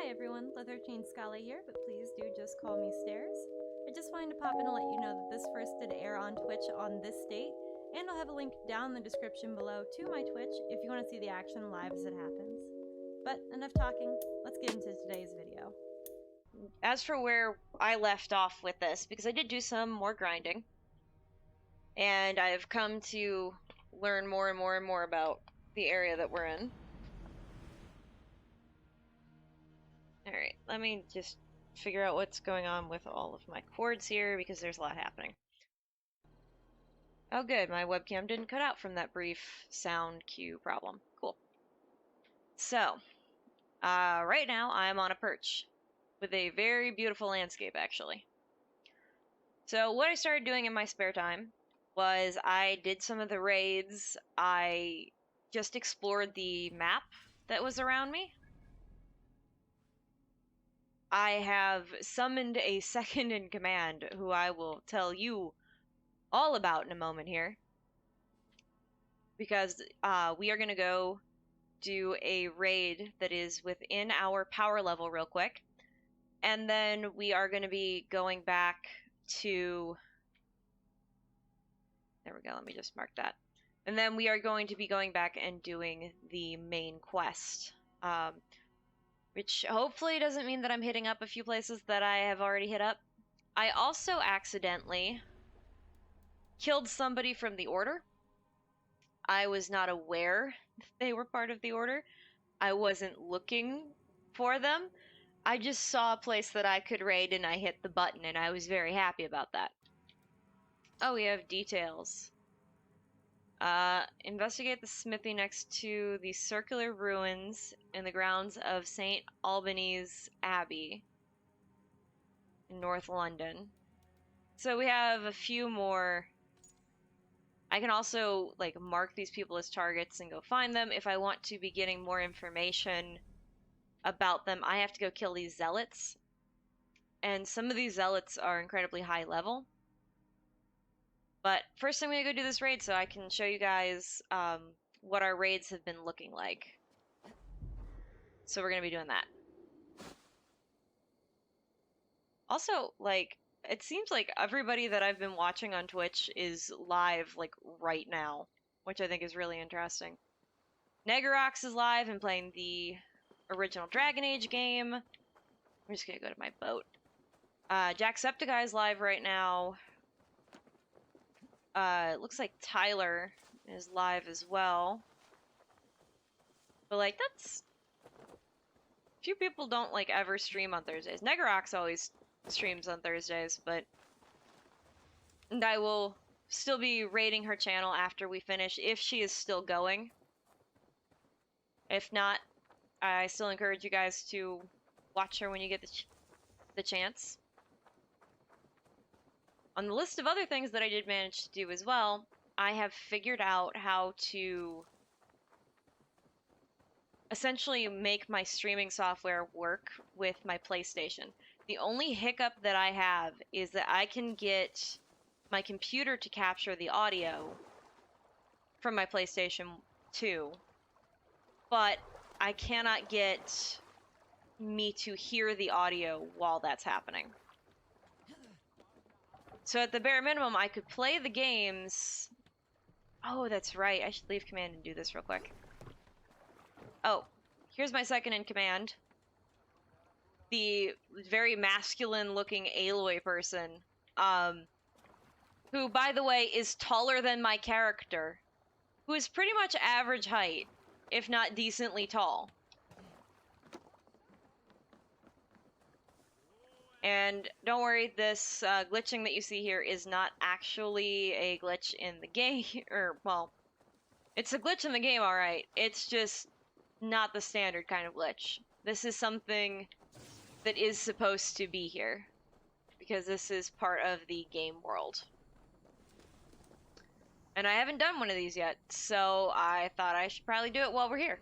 Hi everyone, Leather-Chain Scala here, but please do just call me Stairs. I just wanted to pop in and let you know that this first did air on Twitch on this date, and I'll have a link down in the description below to my Twitch if you want to see the action live as it happens. But enough talking, let's get into today's video. As for where I left off with this, because I did do some more grinding, and I've come to learn more and more and more about the area that we're in. Alright, let me just figure out what's going on with all of my cords here, because there's a lot happening. Oh good, my webcam didn't cut out from that brief sound cue problem. Cool. So, right now I'm on a perch with a very beautiful landscape, actually. So what I started doing in my spare time was I did some of the raids. I just explored the map that was around me. I have summoned a second in command who I will tell you all about in a moment here. Because we are going to go do a raid that is within our power level real quick. And then we are going to be going back to... There we go, let me just mark that. And then we are going to be going back and doing the main quest. Which hopefully doesn't mean that I'm hitting up a few places that I have already hit up. I also accidentally killed somebody from the Order. I was not aware that they were part of the Order. I wasn't looking for them. I just saw a place that I could raid and I hit the button and I was very happy about that. Oh, we have details. Investigate the smithy next to the circular ruins in the grounds of St. Albany's Abbey in North London. So we have a few more. I can also like mark these people as targets and go find them. If I want to be getting more information about them, I have to go kill these zealots. And some of these zealots are incredibly high level. But first I'm going to go do this raid so I can show you guys what our raids have been looking like. So we're going to be doing that. Also, like, it seems like everybody that I've been watching on Twitch is live, like, right now, which I think is really interesting. Negarox is live and playing the original Dragon Age game. I'm just gonna go to my boat. Jacksepticeye is live right now. It looks like Tyler is live as well. But, like, that's... Few people don't, like, ever stream on Thursdays. Negarox always streams on Thursdays, but... And I will still be raiding her channel after we finish, if she is still going. If not, I still encourage you guys to watch her when you get the chance. On the list of other things that I did manage to do as well, I have figured out how to essentially make my streaming software work with my PlayStation. The only hiccup that I have is that I can get my computer to capture the audio from my PlayStation 2, but I cannot get me to hear the audio while that's happening. So at the bare minimum, I could play the games. Oh, that's right. I should leave command and do this real quick. Oh, here's my second in command. The very masculine-looking Aloy person, who, by the way, is taller than my character, who is pretty much average height, if not decently tall. And don't worry, this glitching that you see here is not actually a glitch in the game, or, well, it's a glitch in the game, alright. It's just not the standard kind of glitch. This is something that is supposed to be here, because this is part of the game world. And I haven't done one of these yet, so I thought I should probably do it while we're here.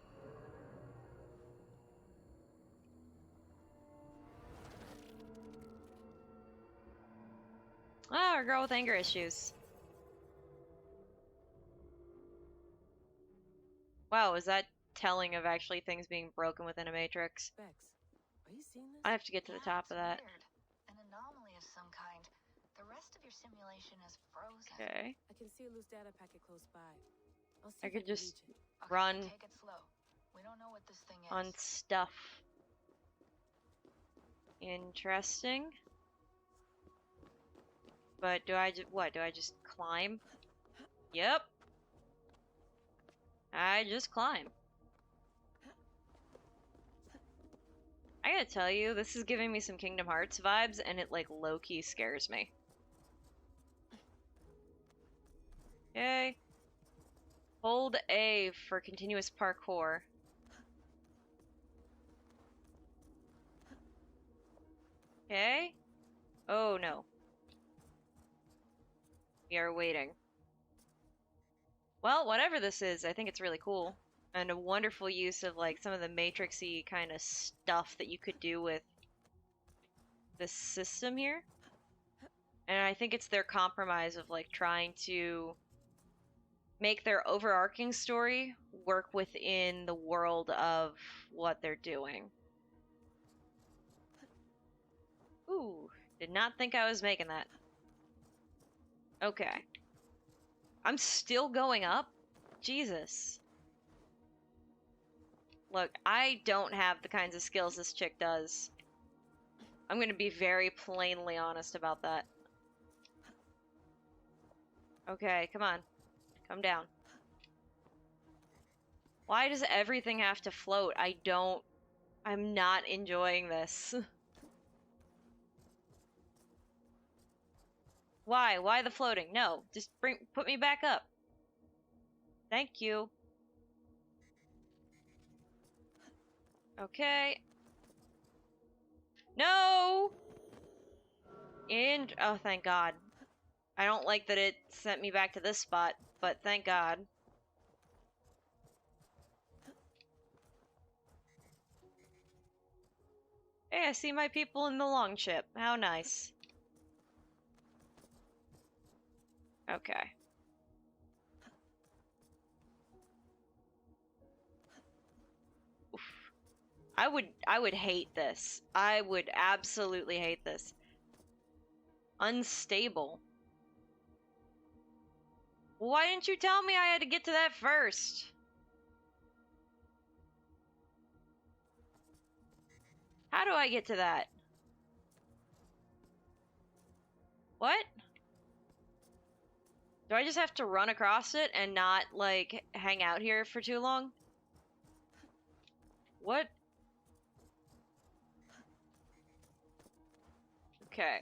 Ah, our girl with anger issues. Wow, is that telling of actually things being broken within a matrix? Bex, Are you seeing this? I have to get to the top of that. Weird. An anomaly of some kind. The rest of your simulation is frozen. Okay. I can see a loose data packet close by. I'll see I if could can just reach it. Okay, run take it slow. We don't know what this thing is. on stuff. Interesting. But do I just what? Do I just climb? Yep. I just climb. I gotta tell you, this is giving me some Kingdom Hearts vibes, and it like low-key scares me. Okay. Hold A for continuous parkour. Okay. Oh no. We are waiting. Well, whatever this is, I think it's really cool. And a wonderful use of like some of the Matrix-y kind of stuff that you could do with this system here. And I think it's their compromise of like trying to make their overarching story work within the world of what they're doing. Ooh, did not think I was making that. Okay. I'm still going up? Jesus. Look, I don't have the kinds of skills this chick does. I'm gonna be very plainly honest about that. Okay, come on. Come down. Why does everything have to float? I'm not enjoying this. Why? Why the floating? No, just put me back up. Thank you. Okay. No! Oh, thank God. I don't like that it sent me back to this spot, but thank God. Hey, I see my people in the longship. How nice. Okay. Oof. I would hate this. I would absolutely hate this. Unstable. Why didn't you tell me I had to get to that first? How do I get to that? What? Do I just have to run across it and not, like, hang out here for too long? What? Okay.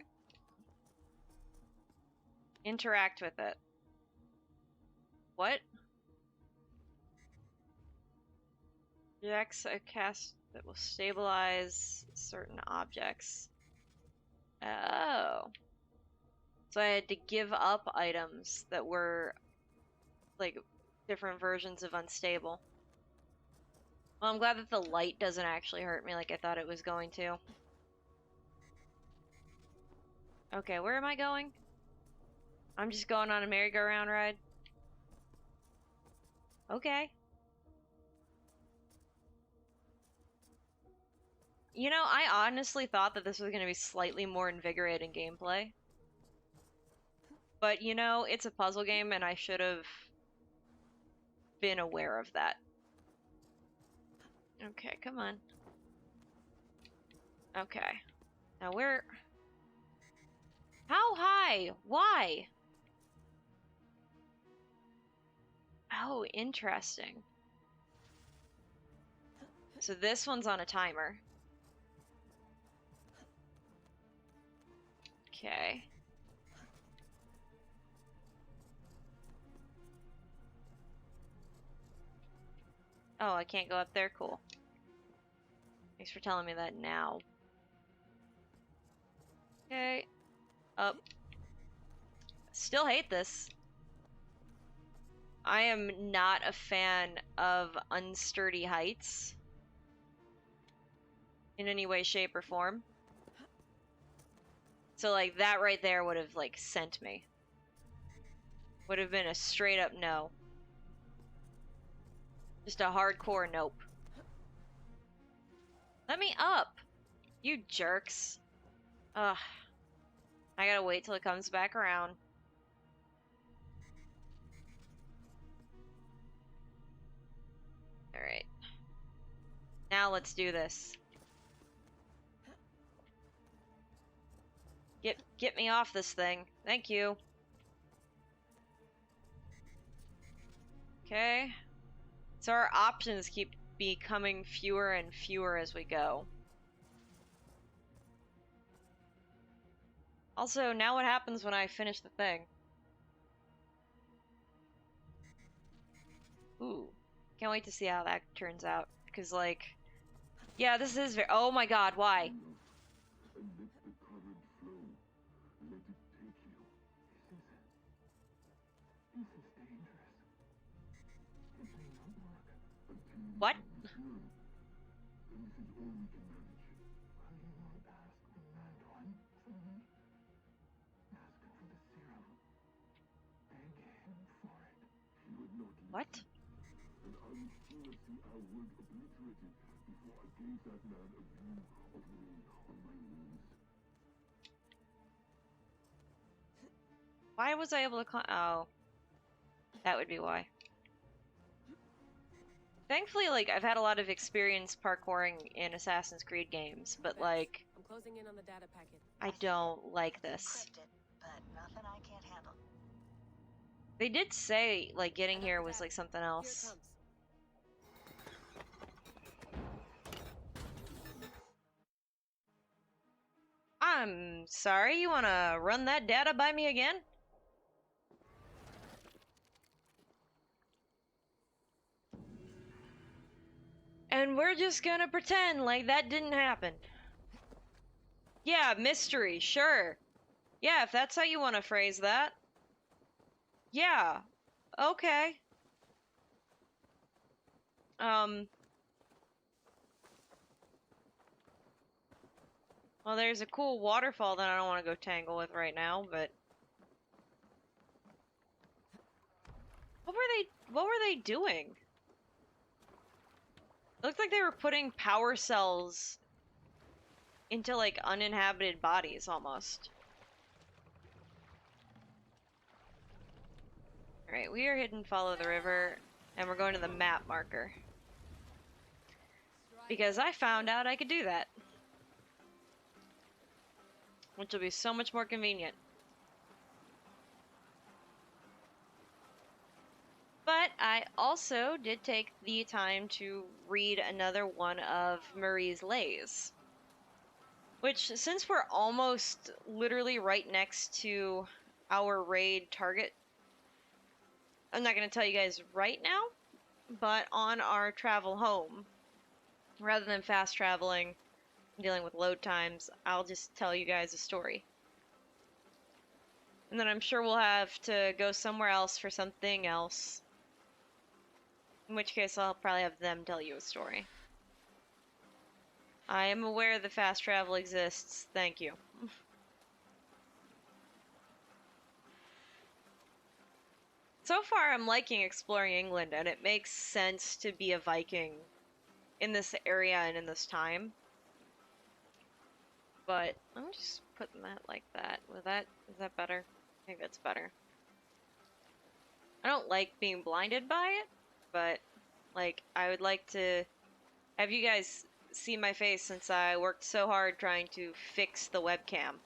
Interact with it. What? Projects a cast that will stabilize certain objects. Oh. So I had to give up items that were, like, different versions of unstable. Well, I'm glad that the light doesn't actually hurt me like I thought it was going to. Okay, where am I going? I'm just going on a merry-go-round ride. Okay. You know, I honestly thought that this was going to be slightly more invigorating gameplay. But, you know, it's a puzzle game and I should have been aware of that. Okay, come on. Okay. Now where... How high? Why? Oh, interesting. So this one's on a timer. Okay. Oh, I can't go up there? Cool. Thanks for telling me that now. Okay. Up. Still hate this. I am not a fan of unsturdy heights. In any way, shape, or form. So, like, that right there would have, like, sent me. Would have been a straight up no. Just a hardcore nope. Let me up! You jerks. Ugh. I gotta wait till it comes back around. Alright. Now let's do this. Get me off this thing. Thank you. Okay. So our options keep becoming fewer and fewer as we go. Also, now what happens when I finish the thing? Ooh. Can't wait to see how that turns out. Because, like... Yeah, this is very... Oh my god, why? What? What? Why was I able to climb? Oh. That would be why. Thankfully, like, I've had a lot of experience parkouring in Assassin's Creed games, but, like... I'm closing in on the data packet. I don't like this. Encrypted, but nothing I can't handle. They did say, like, getting here was, like, something Here it else. comes. I'm sorry, you wanna run that data by me again? And we're just gonna pretend like that didn't happen. Yeah, mystery, sure. Yeah, if that's how you want to phrase that. Yeah, okay. Well, there's a cool waterfall that I don't want to go tangle with right now, but... What were they doing? It looked like they were putting power cells into, like, uninhabited bodies, almost. Alright, we are hitting follow the river, and we're going to the map marker. Because I found out I could do that. Which will be so much more convenient. But I also did take the time to read another one of Marie's Lais. Which, since we're almost literally right next to our raid target, I'm not going to tell you guys right now, but on our travel home, rather than fast traveling, dealing with load times, I'll just tell you guys a story. And then I'm sure we'll have to go somewhere else for something else. In which case, I'll probably have them tell you a story. I am aware that fast travel exists. Thank you. So far, I'm liking exploring England, and it makes sense to be a Viking in this area and in this time. But I'm just putting that like that. Is that better? I think that's better. I don't like being blinded by it, but, like, I would like to have you guys see my face since I worked so hard trying to fix the webcam.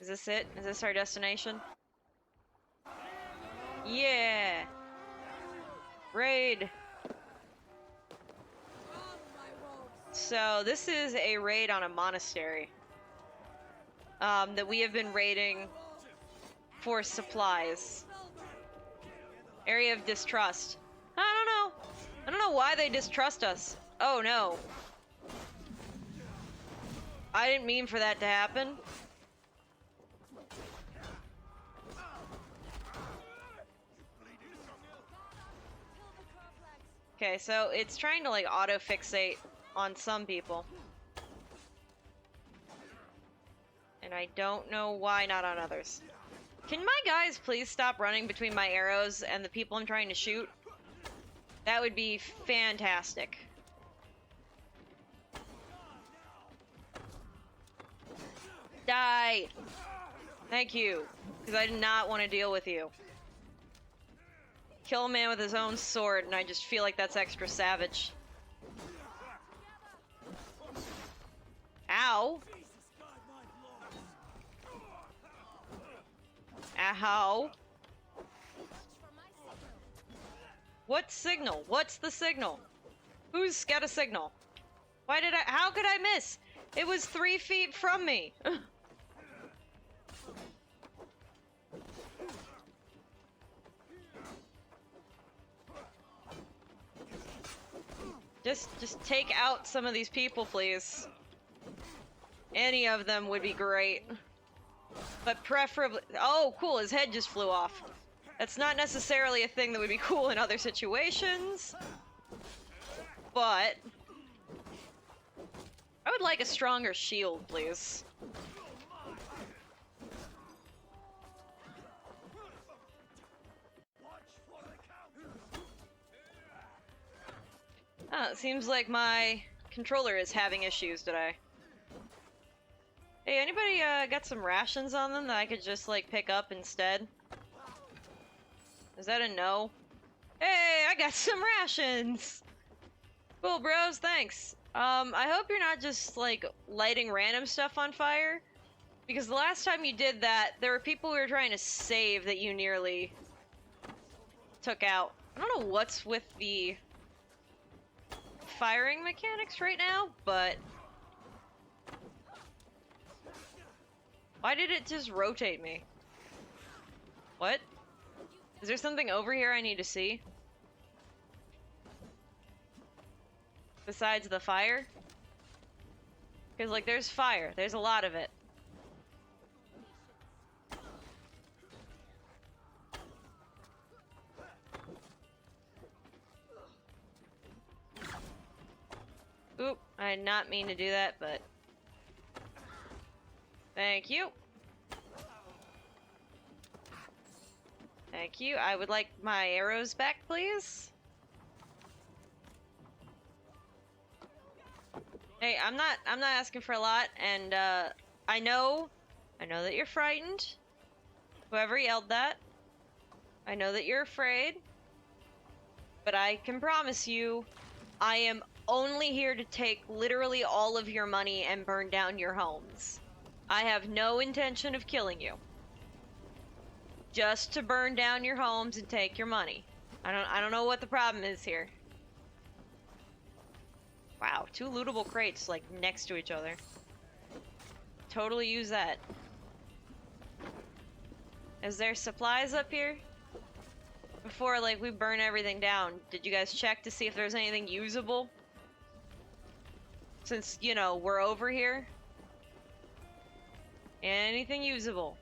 Is this it? Is this our destination? Yeah! Raid! So, this is a raid on a monastery. That we have been raiding for supplies. Area of distrust. I don't know why they distrust us. Oh no. I didn't mean for that to happen. Okay, so it's trying to, like, auto-fixate on some people. And I don't know why not on others. Can my guys please stop running between my arrows and the people I'm trying to shoot? That would be fantastic. Die! Thank you. Because I did not want to deal with you. Kill a man with his own sword, and I just feel like that's extra savage. Ow! Ow! What signal? What's the signal? Who's got a signal? Why did I? How could I miss? It was 3 feet from me. Just take out some of these people, please. Any of them would be great. But preferably... Oh, cool, his head just flew off. That's not necessarily a thing that would be cool in other situations. But... I would like a stronger shield, please. Oh, it seems like my controller is having issues today. Hey, anybody got some rations on them that I could just, like, pick up instead? Is that a no? Hey, I got some rations! Cool, bros, thanks. I hope you're not just, like, lighting random stuff on fire. Because the last time you did that, there were people we were trying to save that you nearly took out. I don't know what's with the firing mechanics right now, but... Why did it just rotate me? What? Is there something over here I need to see? Besides the fire? Because, like, there's fire. There's a lot of it. Oop, I did not mean to do that, but... Thank you. Thank you. I would like my arrows back, please. Hey, I'm not asking for a lot, and I know that you're frightened. Whoever yelled that. I know that you're afraid. But I can promise you, I am only here to take literally all of your money and burn down your homes. I have no intention of killing you. Just to burn down your homes and take your money. I don't know what the problem is here. Wow, 2 lootable crates, like, next to each other. Totally use that. Is there supplies up here? Before, like, we burn everything down, did you guys check to see if there's anything usable? Since, you know, we're over here. Anything usable.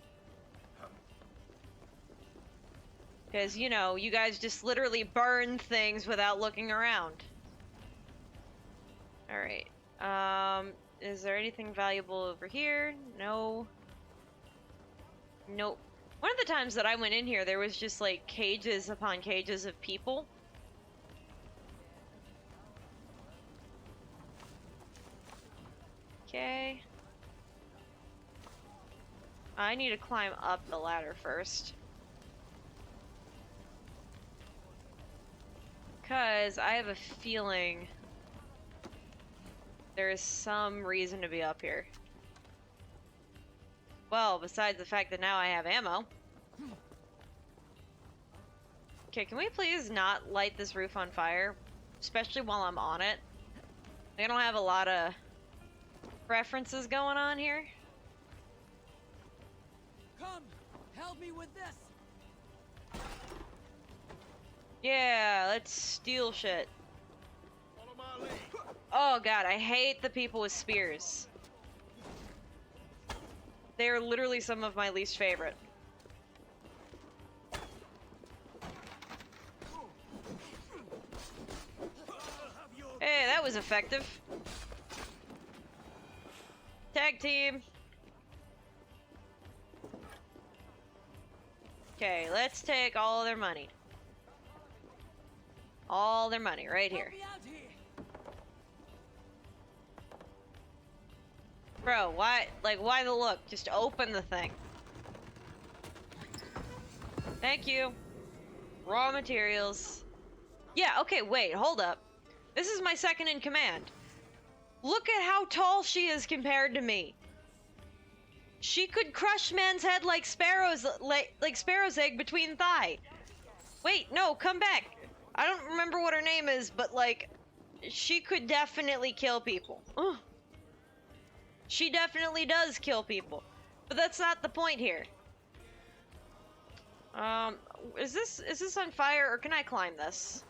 Because, you know, you guys just literally burn things without looking around. Alright. Is there anything valuable over here? No. Nope. One of the times that I went in here, there was just, like, cages upon cages of people. Okay. I need to climb up the ladder first. Because I have a feeling there is some reason to be up here. Well, besides the fact that now I have ammo. Okay, can we please not light this roof on fire? Especially while I'm on it. I don't have a lot of preferences going on here. Come, help me with this. Yeah, let's steal shit. Oh god, I hate the people with spears. They're literally some of my least favorite. Hey, that was effective. Tag team. Okay, let's take all their money. All their money right here. Bro, why, like, why the look? Just open the thing. Thank you. Raw materials. Yeah, okay, wait, hold up. This is my second in command. Look at how tall she is compared to me. She could crush man's head like Sparrow's egg between thigh. Wait, no, come back. I don't remember what her name is, but like, she could definitely kill people. Ugh. She definitely does kill people. But that's not the point here. Is this on fire, or can I climb this?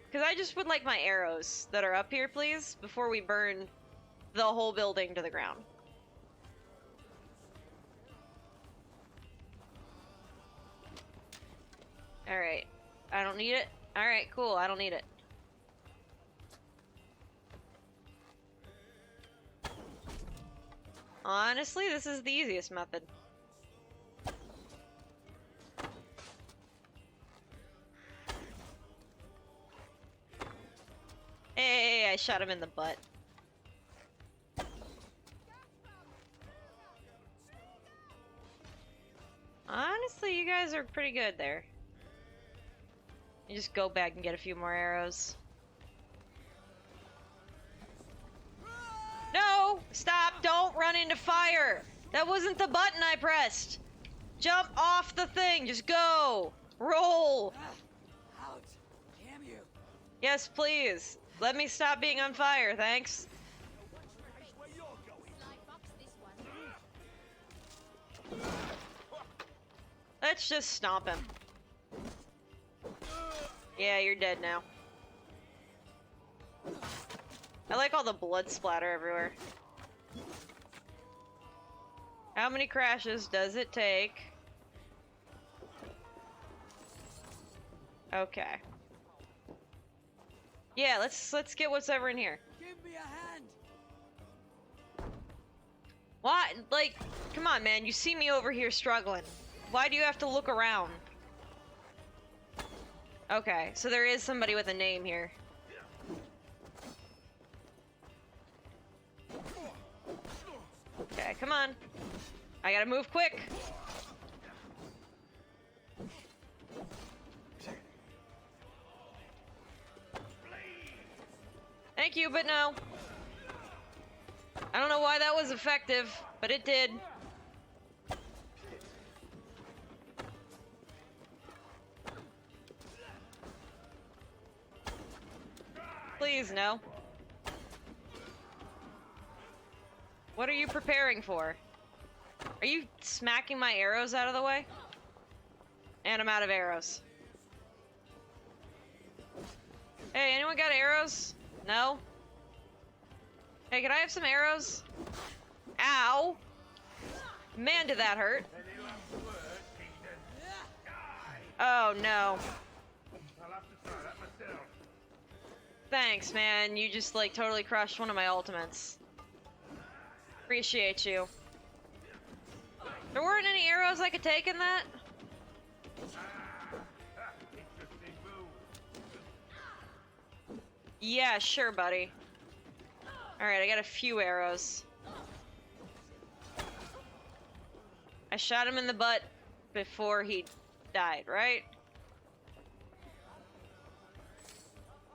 Because I just would like my arrows that are up here, please, before we burn the whole building to the ground. Alright. I don't need it? Alright, cool, I don't need it. Honestly, this is the easiest method. Hey, I shot him in the butt. Honestly, you guys are pretty good there. You just go back and get a few more arrows. No! Stop! Don't run into fire! That wasn't the button I pressed! Jump off the thing! Just go! Roll! Ouch! Damn you! Yes, please. Let me stop being on fire, thanks. Let's just stomp him. Yeah, you're dead now. I like all the blood splatter everywhere. How many crashes does it take? Okay. Yeah, let's get what's ever in here. Give me a hand! What? Like, come on, man. You see me over here struggling. Why do you have to look around? Okay, so there is somebody with a name here. Okay, come on. I gotta move quick. Thank you, but no. I don't know why that was effective, but it did. Please, no. What are you preparing for? Are you smacking my arrows out of the way? And I'm out of arrows. Hey, anyone got arrows? No? Hey, can I have some arrows? Ow! Man, did that hurt. Oh, no. Thanks, man. You just, like, totally crushed one of my ultimates. Appreciate you. There weren't any arrows I could take in that? Yeah, sure, buddy. Alright, I got a few arrows. I shot him in the butt before he died, right?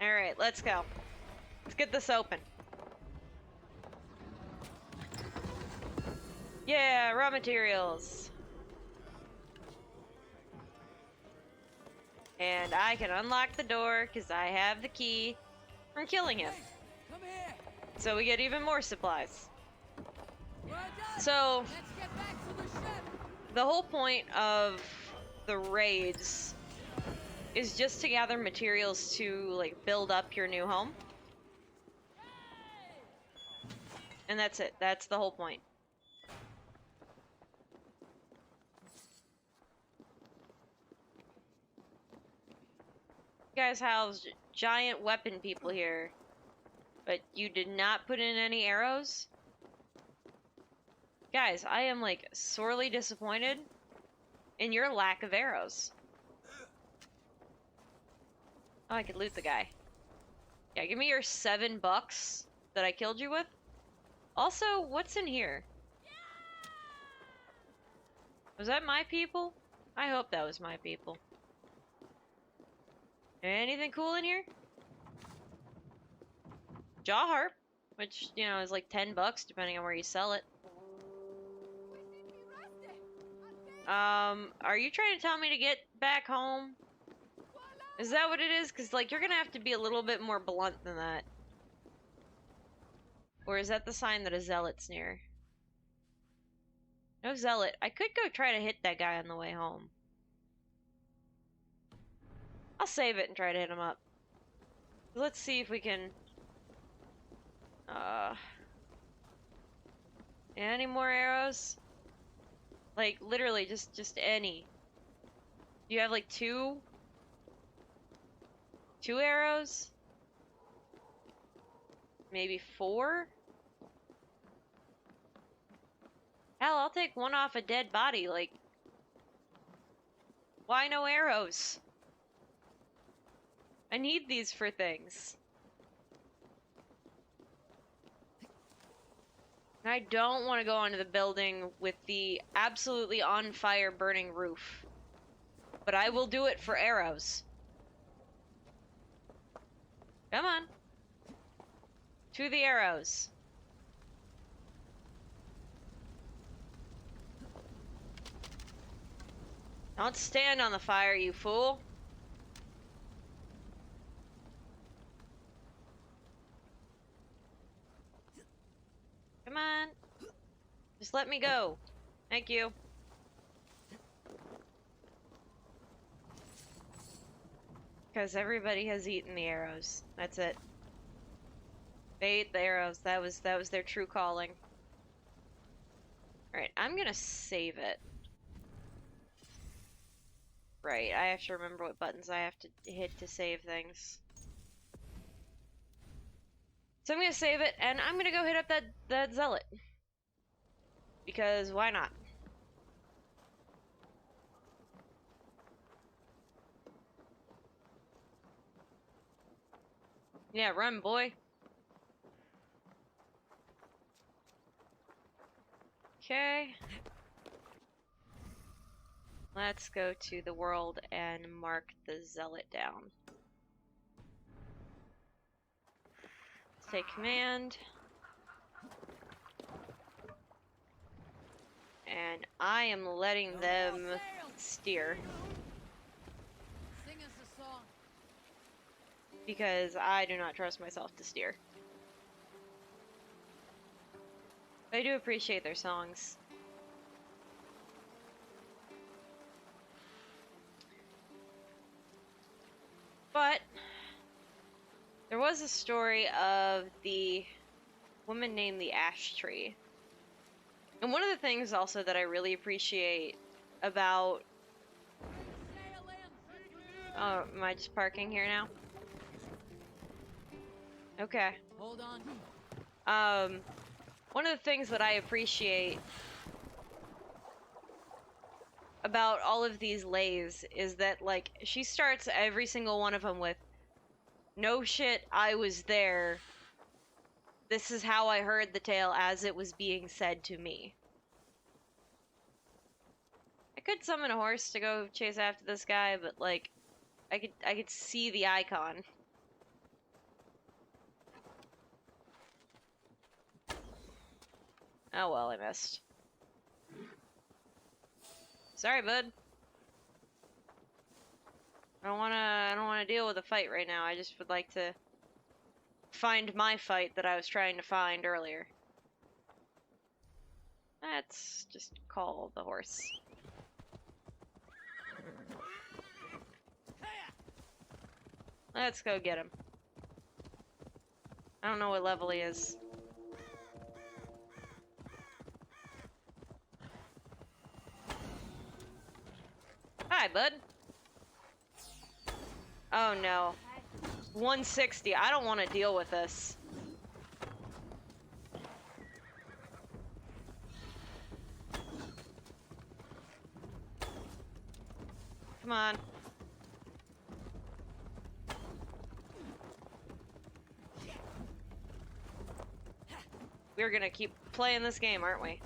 Alright, let's go. Let's get this open. Yeah, raw materials. And I can unlock the door because I have the key from killing him. Hey, come here! So we get even more supplies. We're done! So Let's get back to the ship! the whole point of the raids is just to gather materials to like build up your new home. And that's it. That's the whole point. You guys have giant weapon people here, but you did not put in any arrows? Guys, I am like sorely disappointed in your lack of arrows. Oh, I could loot the guy. Yeah, give me your $7 that I killed you with. Also, what's in here? Was that my people? I hope that was my people. Anything cool in here? Jaw harp, which, you know, is like $10 depending on where you sell it. Are you trying to tell me to get back home? Is that what it is? Because, like, you're gonna have to be a little bit more blunt than that. Or is that the sign that a zealot's near? No zealot. I could go try to hit that guy on the way home. I'll save it and try to hit him up. Let's see if we can... Any more arrows? Like, literally, just any. Do you have, like, two? 2 arrows? Maybe 4? Hell, I'll take 1 off a dead body, like... Why no arrows? I need these for things. And I don't want to go onto the building with the absolutely on fire burning roof. But I will do it for arrows. Come on. To the arrows. Don't stand on the fire, you fool. Come on. Just let me go. Thank you. Because everybody has eaten the arrows. That's it. They ate the arrows. That was their true calling. Alright, I'm gonna save it. Right, I have to remember what buttons I have to hit to save things. So I'm gonna save it, and I'm gonna go hit up that zealot. Because why not? Yeah, run, boy. Okay. Let's go to the world and mark the zealot down. Let's take command. And I am letting them steer. Sing us a song. Because I do not trust myself to steer. But I do appreciate their songs. But there was a story of the woman named the Ash Tree. And one of the things also that I really appreciate about... Oh, am I just parking here now? Okay. Hold on. One of the things that I appreciate about all of these lays is that, like, she starts every single one of them with, "No shit, I was there. This is how I heard the tale as it was being said to me." I could summon a horse to go chase after this guy, but, like, I could see the icon. Oh well, I missed. Sorry, bud. I don't wanna deal with a fight right now. I just would like to find my fight that I was trying to find earlier. Let's just call the horse. Let's go get him. I don't know what level he is. Hi, bud. Oh no. 160. I don't want to deal with this. Come on. we're gonna keep playing this game, aren't we?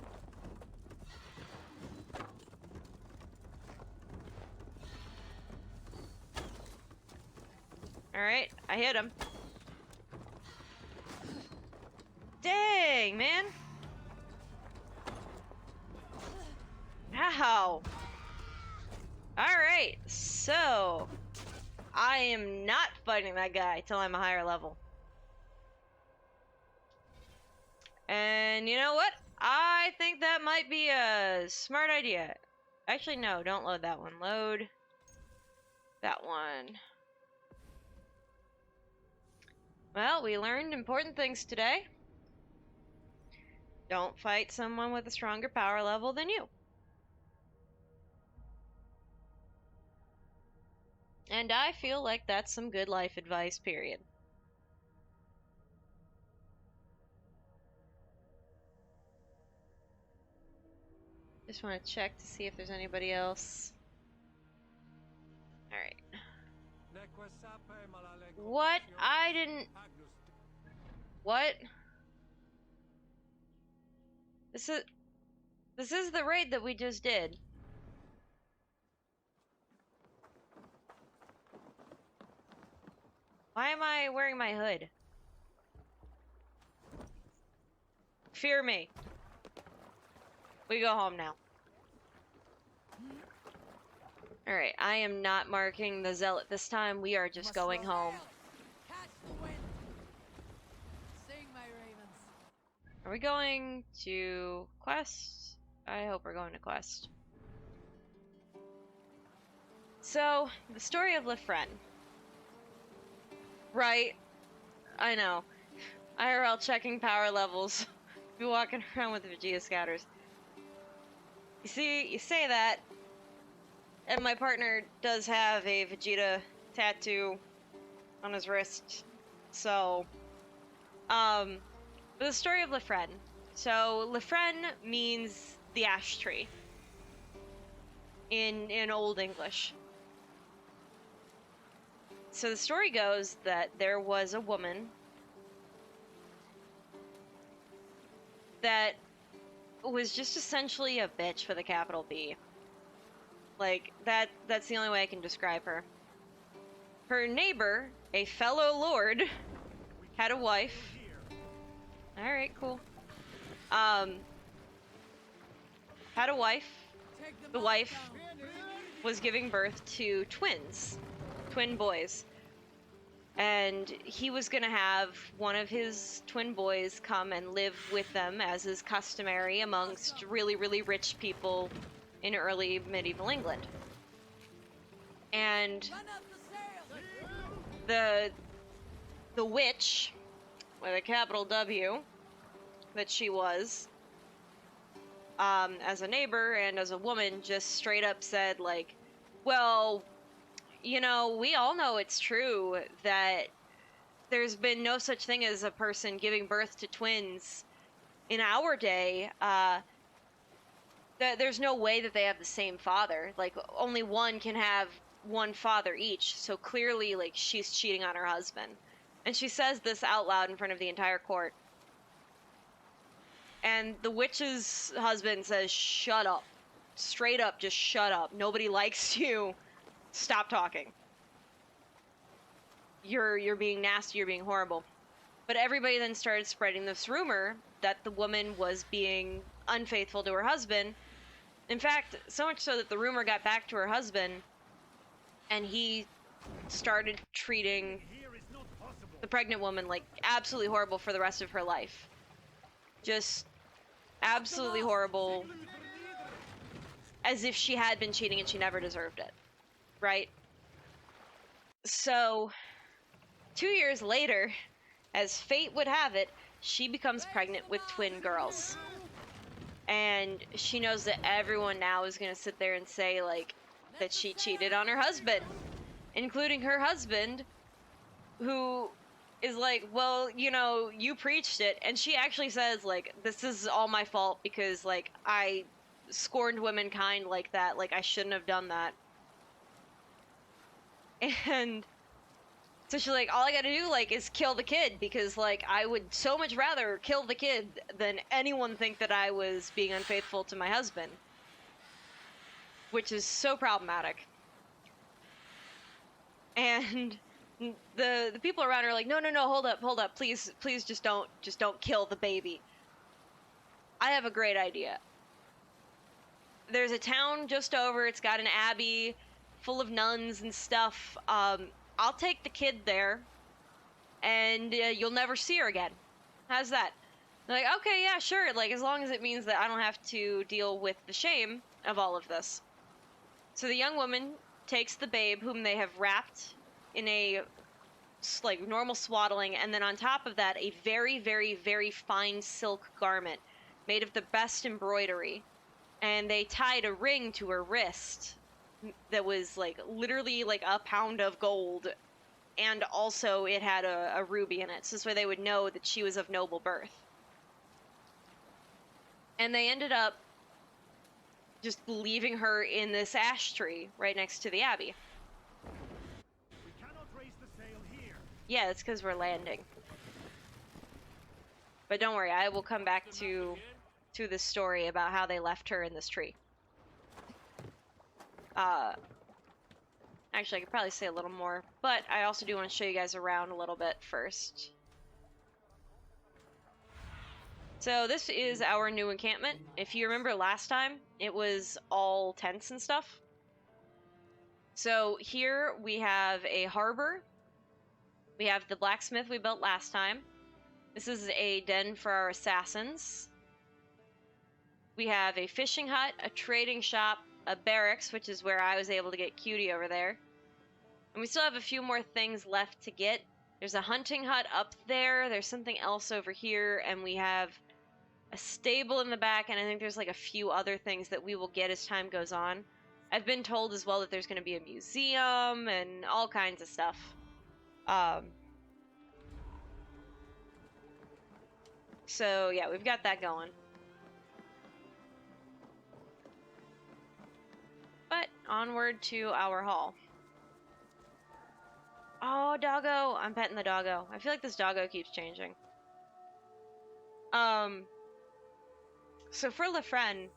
Alright, I hit him. Dang, man! Ow! Alright, so... I am not fighting that guy till I'm a higher level. And you know what? I think that might be a smart idea. Actually, no, don't load that one. Load that one. Well, we learned important things today. Don't fight someone with a stronger power level than you. And I feel like that's some good life advice, period. Just want to check to see if there's anybody else. Alright. What? I didn't... What? This is the raid that we just did. Why am I wearing my hood? Fear me. We go home now. Alright, I am not marking the zealot this time. We are just going home. Catch the wind. Sing, my ravens. Are we going to quest? I hope we're going to quest. So, the story of Lefren. Right. I know. IRL checking power levels. Be walking around with Vegeta scatters. You see, you say that, and my partner does have a Vegeta tattoo on his wrist. So, the story of Lefren. So, Lefren means the ash tree in Old English. So the story goes that there was a woman that was just essentially a bitch with a capital B. Like, that's the only way I can describe her. Her neighbor, a fellow lord, had a wife. Alright, cool. Had a wife. The wife was giving birth to twins. Twin boys. And he was gonna have one of his twin boys come and live with them, as is customary amongst really, really rich people in early medieval England. And the witch, with a capital W, that she was, as a neighbor and as a woman, just straight up said, like, well, you know, we all know it's true that there's been no such thing as a person giving birth to twins in our day. There's no way that they have the same father. Like, only one can have one father each. So clearly, like, she's cheating on her husband. And she says this out loud in front of the entire court. And the witch's husband says, shut up. Straight up, just shut up. Nobody likes you. Stop talking. You're being nasty, you're being horrible. But everybody then started spreading this rumor that the woman was being unfaithful to her husband. In fact, so much so that the rumor got back to her husband, and he started treating the pregnant woman like absolutely horrible for the rest of her life. Just absolutely horrible, as if she had been cheating and she never deserved it. Right? So, 2 years later, as fate would have it, she becomes pregnant with twin girls. And she knows that everyone now is going to sit there and say, like, that she cheated on her husband. Including her husband, who is like, well, you know, you preached it. And she actually says, like, this is all my fault because, like, I scorned womankind like that. Like, I shouldn't have done that. And So she's like, all I gotta do, like, is kill the kid, because, like, I would so much rather kill the kid than anyone think that I was being unfaithful to my husband. Which is so problematic. And the people around her are like, no, hold up, please, just don't kill the baby. I have a great idea. There's a town just over, it's got an abbey full of nuns and stuff. I'll take the kid there, and you'll never see her again. How's that? They're like, okay, yeah, sure, like, as long as it means that I don't have to deal with the shame of all of this. So the young woman takes the babe, whom they have wrapped in a, like, normal swaddling, and then on top of that, a very, very, very fine silk garment made of the best embroidery. And they tied a ring to her wrist that was, like, literally, like, a pound of gold. And also it had a ruby in it, so this way they would know that she was of noble birth. And they ended up just leaving her in this ash tree right next to the abbey. We cannot raise the sail here. Yeah, it's because we're landing. But don't worry, I will come back to this story about how they left her in this tree. Actually, I could probably say a little more, but I also do want to show you guys around a little bit first. So this is our new encampment. If you remember last time, it was all tents and stuff. So here we have a harbor. We have the blacksmith we built last time. This is a den for our assassins. We have a fishing hut, a trading shop, a barracks, which is where I was able to get Cutie over there. And we still have a few more things left to get. There's a hunting hut up there, there's something else over here, and we have a stable in the back, and I think there's like a few other things that we will get as time goes on. I've been told as well that there's going to be a museum and all kinds of stuff. So yeah, we've got that going. But onward to our hall. Oh, doggo! I'm petting the doggo. I feel like this doggo keeps changing. So for Lefren,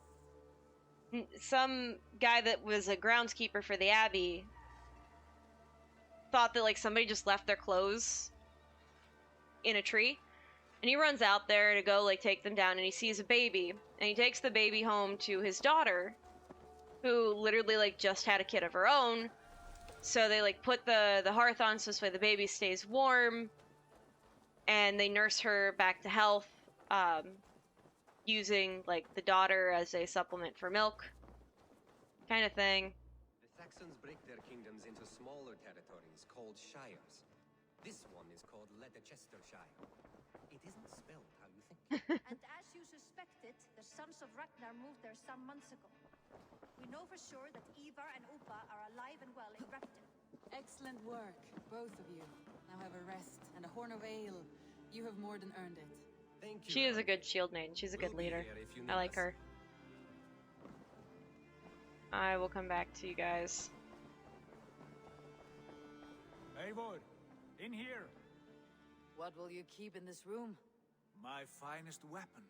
some guy that was a groundskeeper for the abbey thought that, like, somebody just left their clothes in a tree. And he runs out there to go, like, take them down, and he sees a baby. And he takes the baby home to his daughter, who literally, like, just had a kid of her own. So they, like, put the hearth on so this way the baby stays warm. And they nurse her back to health, using, like, the daughter as a supplement for milk. Kind of thing. The Saxons break their kingdoms into smaller territories called shires. This one is called Leicestershire. It isn't spelled how you think. And as you suspected, the sons of Ragnar moved there some months ago. We know for sure that Ivar and Upa are alive and well in Repton. Excellent work, both of you. Now have a rest and a horn of ale. You have more than earned it. Thank you. She is a good shield maiden. She's a good leader. I like her. I will come back to you guys. Eivor, in here. What will you keep in this room? My finest weapon.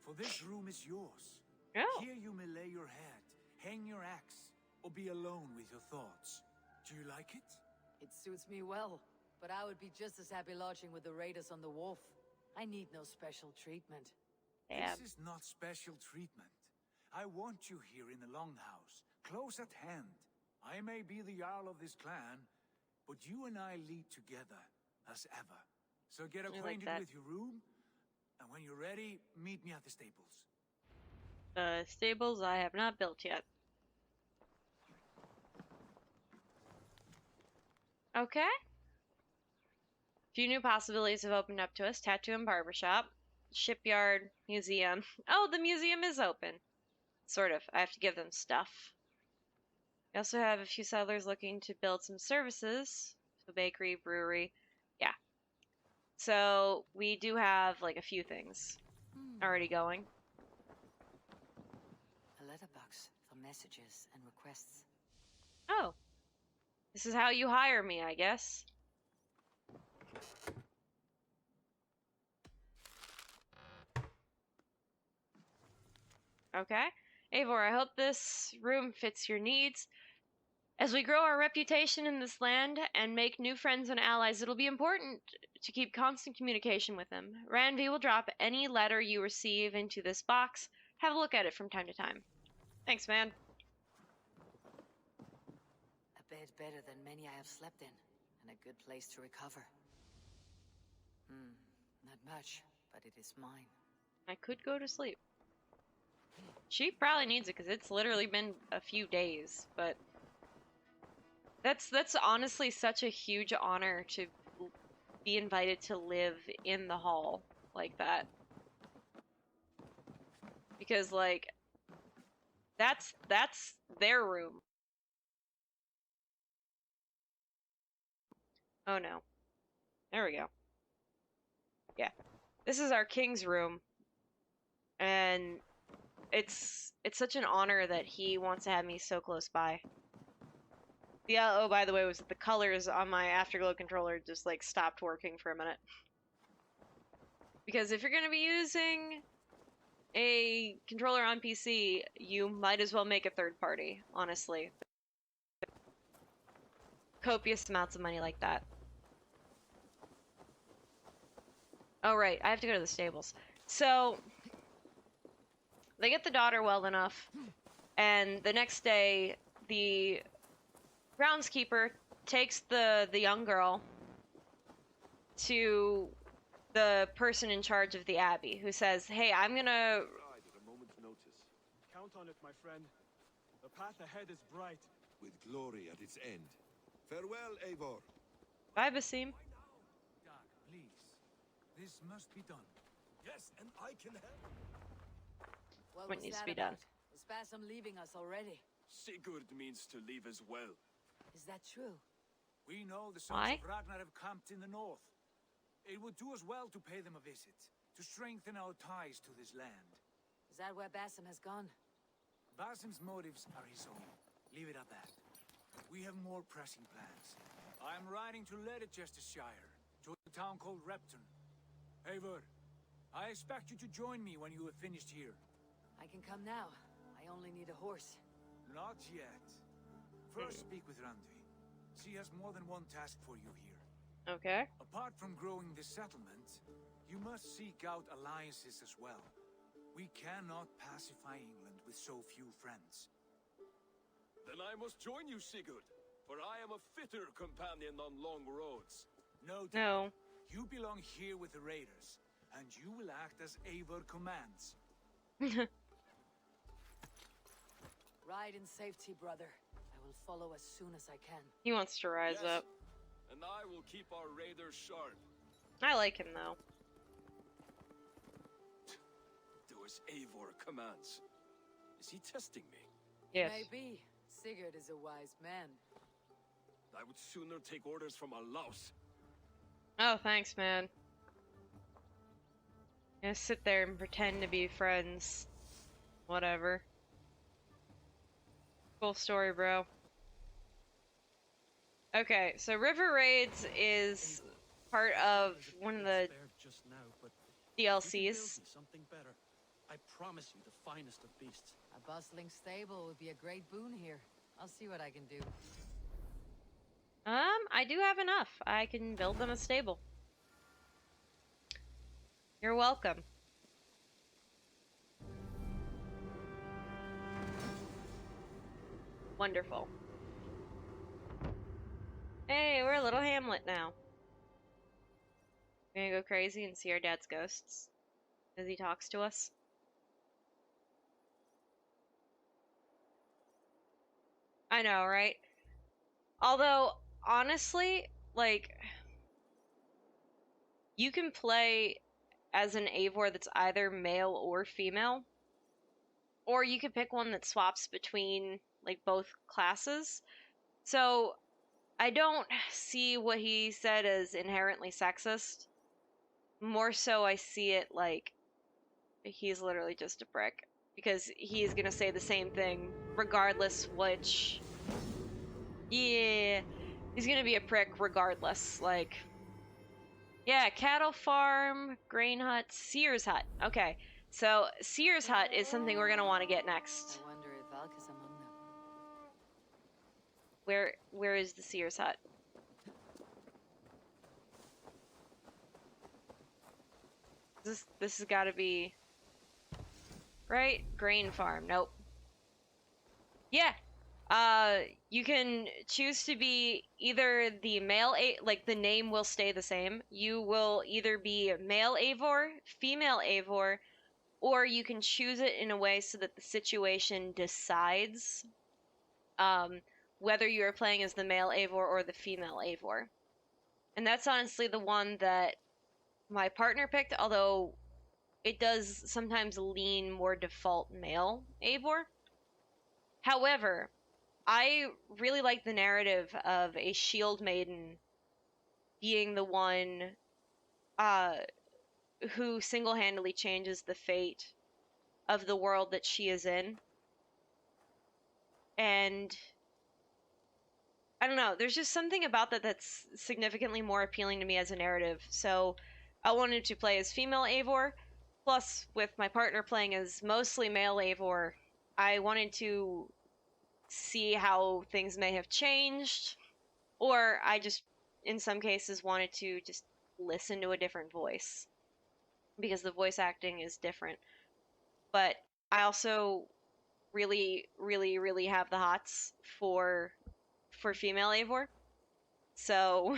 For this room is yours. Oh. Here you may lay your head, hang your axe, or be alone with your thoughts. Do you like it? It suits me well, but I would be just as happy lodging with the raiders on the wharf. I need no special treatment. Damn. This is not special treatment. I want you here in the Longhouse, close at hand. I may be the Jarl of this clan, but you and I lead together, as ever. So get like acquainted that. with your room, and when you're ready, meet me at the stables. Stables I have not built yet. Okay. Few new possibilities have opened up to us. Tattoo and barbershop. Shipyard. Museum. Oh, the museum is open. Sort of. I have to give them stuff. We also have a few settlers looking to build some services. So bakery, brewery. Yeah. So we do have, like, a few things already going. A letterbox for messages and requests. Oh. This is how you hire me, I guess. Okay. Eivor, I hope this room fits your needs. As we grow our reputation in this land and make new friends and allies, it'll be important to keep constant communication with them. Ranvi will drop any letter you receive into this box. Have a look at it from time to time. Thanks, man. A bed better than many I have slept in, and a good place to recover. Not much, but it is mine. I could go to sleep. She probably needs it because it's literally been a few days, but that's honestly such a huge honor to be invited to live in the hall like that. Because like that's their room. Oh no. There we go. Yeah. This is our king's room. And it's such an honor that he wants to have me so close by. Yeah, oh, by the way, was that the colors on my Afterglow controller just, like, stopped working for a minute. Because if you're gonna be using a controller on PC, you might as well make a third party, honestly. Copious amounts of money like that. Oh, right, I have to go to the stables. So, they get the daughter well enough, and the next day, the groundskeeper takes the young girl to the person in charge of the abbey, who says, "Hey, I'm gonna..." Ride at a moment's notice. Count on it, my friend. The path ahead is bright. With glory at its end. Farewell, Eivor. Bye, Basim. Why now? Doc, please. This must be done. Yes, and I can help. What What was needs to that be done? about? Was Basim leaving us already? Sigurd means to leave as well. Is that true? We know the sons Why? of Ragnar have camped in the north. It would do us well to pay them a visit, to strengthen our ties to this land. Is that where Basim has gone? Basim's motives are his own. Leave it at that. We have more pressing plans. I am riding to Leicestershire, to a town called Repton. Eivor, I expect you to join me when you have finished here. I can come now. I only need a horse. Not yet. First, speak with Randi. She has more than one task for you here. Okay. Apart from growing this settlement, you must seek out alliances as well. We cannot pacify England with so few friends. Then I must join you, Sigurd, for I am a fitter companion on long roads. No doubt. No. You belong here with the raiders, and you will act as Eivor commands. Ride in safety, brother. I will follow as soon as I can. He wants to rise Yes, up. and I will keep our raiders sharp. I like him, though. Do as Eivor commands. Is he testing me? Yes. Maybe. Sigurd is a wise man. I would sooner take orders from a louse. Oh, thanks, man. Gonna sit there and pretend to be friends. Whatever. Cool story, bro. Okay, so River Raids is part of one of the Just now, but DLCs. something better. I promise you the finest of beasts. A bustling stable would be a great boon here. I'll see what I can do. I do have enough. I can build them a stable. You're welcome. Wonderful. Hey, we're a little hamlet now. We're gonna go crazy and see our dad's ghosts as he talks to us. I know, right? Although, honestly, like, you can play as an Eivor that's either male or female, or you could pick one that swaps between, like, both classes. So, I don't see what he said as inherently sexist. More so, I see it like he's literally just a prick. Because he's gonna say the same thing, regardless which... Yeah, he's gonna be a prick regardless, like... Yeah, cattle farm, grain hut, Sears hut. Okay, so Sears hut is something we're gonna want to get next. I wonder if Valka's among them. Where is the Sears hut? This has got to be right. Grain farm. Nope. Yeah. You can choose to be either the male like the name will stay the same. You will either be male Eivor, female Eivor, or you can choose it in a way so that the situation decides whether you are playing as the male Eivor or the female Eivor. And that's honestly the one that my partner picked, although it does sometimes lean more default male Eivor. However, I really like the narrative of a shield maiden being the one who single-handedly changes the fate of the world that she is in. And I don't know, there's just something about that that's significantly more appealing to me as a narrative. So I wanted to play as female Eivor, plus with my partner playing as mostly male Eivor, I wanted to see how things may have changed, or I just, in some cases, wanted to just listen to a different voice, because the voice acting is different. But I also really, really, really have the hots for female Eivor. So,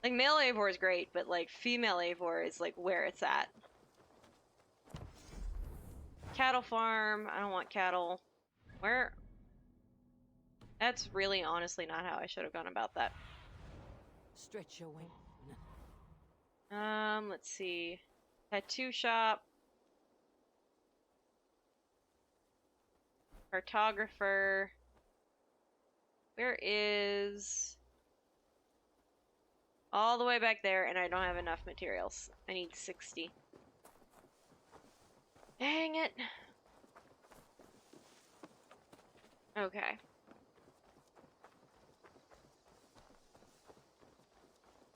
like, male Eivor is great, but, like, female Eivor is, like, where it's at. Cattle farm. I don't want cattle. Where? That's really, honestly, not how I should have gone about that. Stretch your wing. Let's see. Tattoo shop. Cartographer. Where is... all the way back there, and I don't have enough materials. I need 60. Dang it. Okay.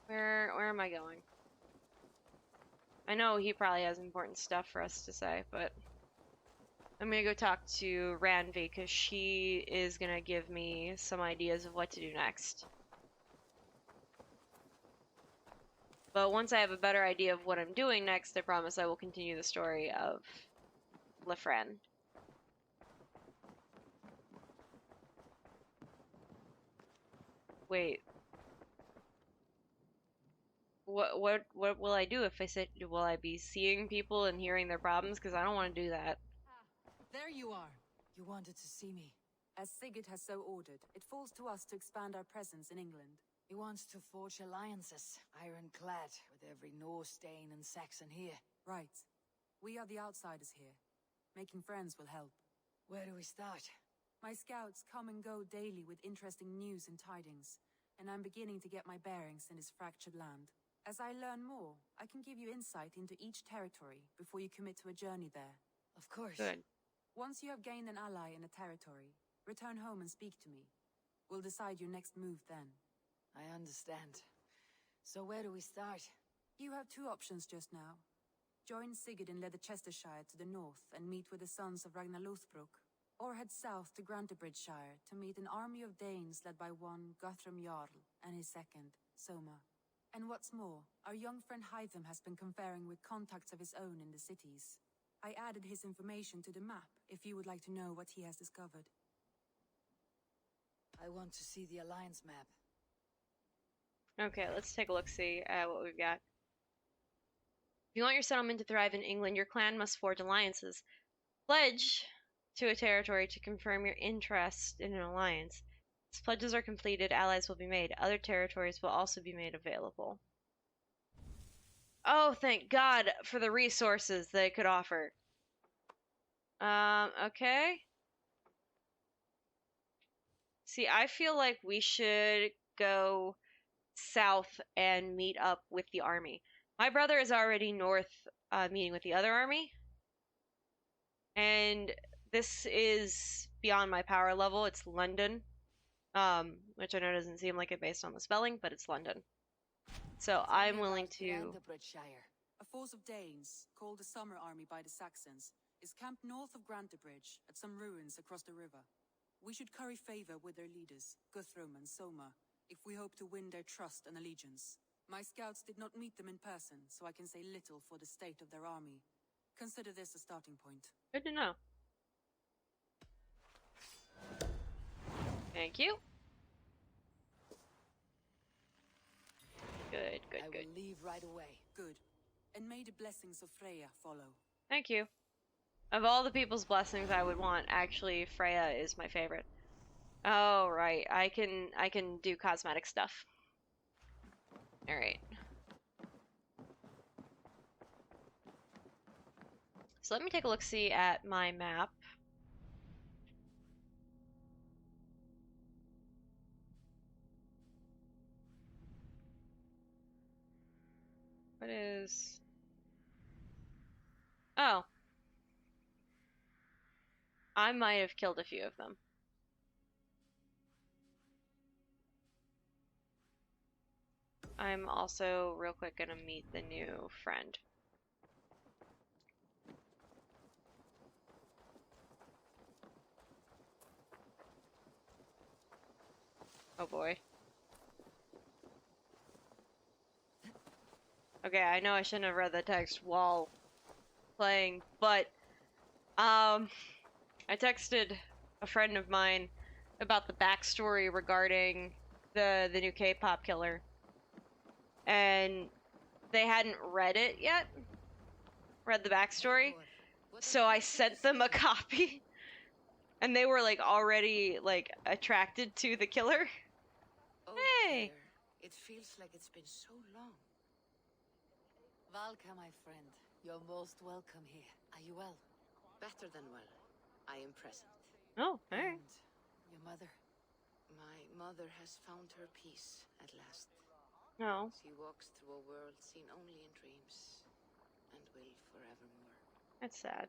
Where am I going? I know he probably has important stuff for us to say, but I'm gonna go talk to Ranvi, because she is gonna give me some ideas of what to do next. But once I have a better idea of what I'm doing next, I promise I will continue the story of Lefren. Wait. What will I do if I say, will I be seeing people and hearing their problems? Because I don't want to do that. There you are. You wanted to see me. As Sigurd has so ordered, it falls to us to expand our presence in England. He wants to forge alliances, ironclad, with every Norse, Dane, and Saxon here. Right. We are the outsiders here. Making friends will help. Where do we start? My scouts come and go daily with interesting news and tidings, and I'm beginning to get my bearings in this fractured land. As I learn more, I can give you insight into each territory before you commit to a journey there. Of course. Good. Once you have gained an ally in a territory, return home and speak to me. We'll decide your next move then. I understand. So where do we start? You have two options just now. Join Sigurd in Leicestershire to the north and meet with the sons of Ragnar Lothbrok, or head south to Grantebridgeshire to meet an army of Danes led by one Guthrum Jarl and his second, Soma. And what's more, our young friend Hytham has been conferring with contacts of his own in the cities. I added his information to the map if you would like to know what he has discovered. I want to see the Alliance map. Okay, let's take a look-see at what we've got. If you want your settlement to thrive in England, your clan must forge alliances. Pledge to a territory to confirm your interest in an alliance. As pledges are completed, allies will be made. Other territories will also be made available. Oh, thank God for the resources that it could offer. Okay. See, I feel like we should go south and meet up with the army. My brother is already north, meeting with the other army. And this is beyond my power level. It's London. Which I know doesn't seem like it based on the spelling, but it's London. So Tell I'm me willing about the to. Grantebridge-shire. A force of Danes, called the Summer Army by the Saxons, is camped north of Grantebridge at some ruins across the river. We should curry favor with their leaders, Guthrum and Soma, if we hope to win their trust and allegiance. My scouts did not meet them in person, so I can say little for the state of their army. Consider this a starting point. Good to know. Thank you. Good, good, I good. will leave right away. Good. And may the blessings of Freya follow. Thank you. Of all the people's blessings I would want, actually Freya is my favorite. Oh, right. I can do cosmetic stuff. All right. So let me take a look-see at my map. What is... Oh. I might have killed a few of them. I'm also real quick gonna meet the new friend. Oh boy. Okay, I know I shouldn't have read the text while playing, but I texted a friend of mine about the backstory regarding the new K-pop killer, and they hadn't read it yet, read the backstory, so I sent them a copy, and they were like already like attracted to the killer. Oh, Hey! dear. It feels like it's been so long. Valka, my friend, you're most welcome here. Are you well? Better than well. I am present. Oh, alright. And your mother? My mother has found her peace at last. No. She walks through a world seen only in dreams, and will forevermore. That's sad.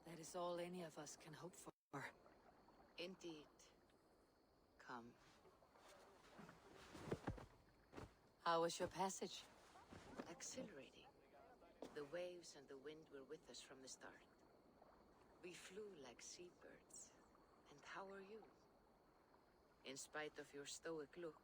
That is all any of us can hope for. Indeed. Come. How was your passage? Exhilarating. The waves and the wind were with us from the start. We flew like seabirds. And how are you? In spite of your stoic look,